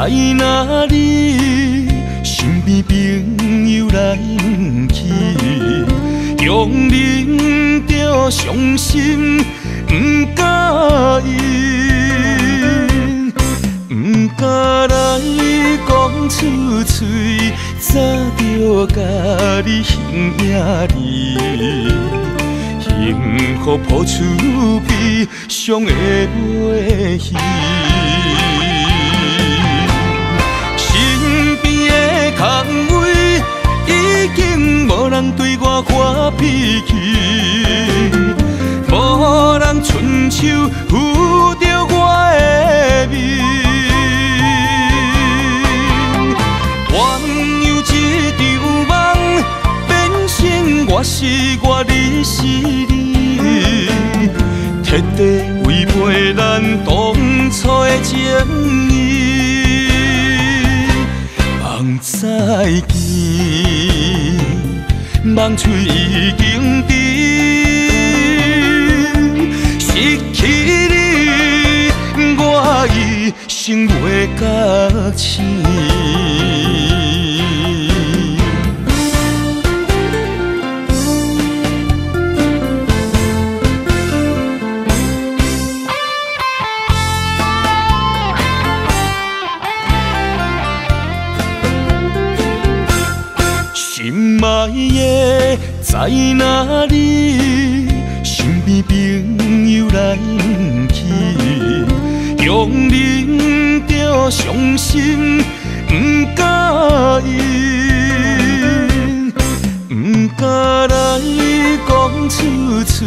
在哪里？身边朋友来不去，强忍着伤心，不甲应，不敢来讲出嘴，早着甲你形影离。幸福抱出悲伤的尾戏，身边的空位已经无人对我发脾气，无人伸手扶着我的面，原有一场梦变成我是我，你是你。彻底违背咱当初的情义，梦再见，梦碎已经甜，失去你，我一生袂觉醒。心爱的在哪里？身边朋友来不去，强忍着伤心，不甲应，不敢来讲出嘴，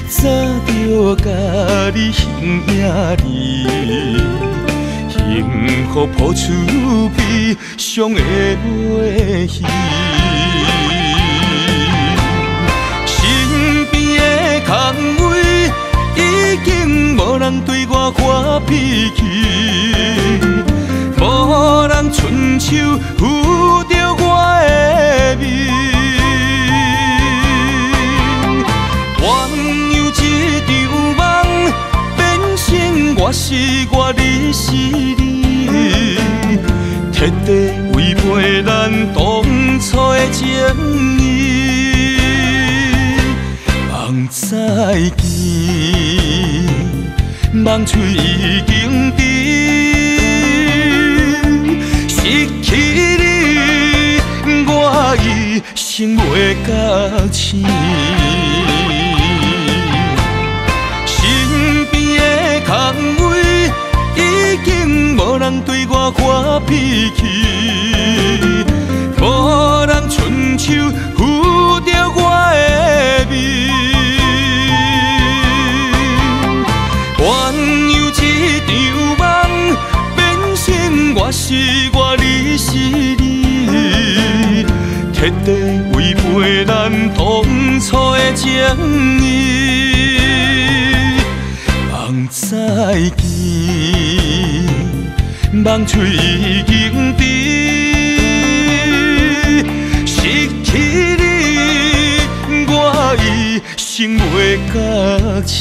早着甲你形影离。幸福抱出悲伤的尾戏，身边的空位已经无人对我发脾气，无人伸手扶着我的面，原有一场梦变成我是我，你是你。彻底违背咱当初的情义，梦再见，梦碎已经甜，失去你，我一生袂觉醒。身边的空位已经无人对我发脾气，无人伸手扶着我的面，原有一场梦变成我是我，你是你，彻底违背咱当初的情义，梦再见。梦碎已经甜，失去你，我一生袂觉醒。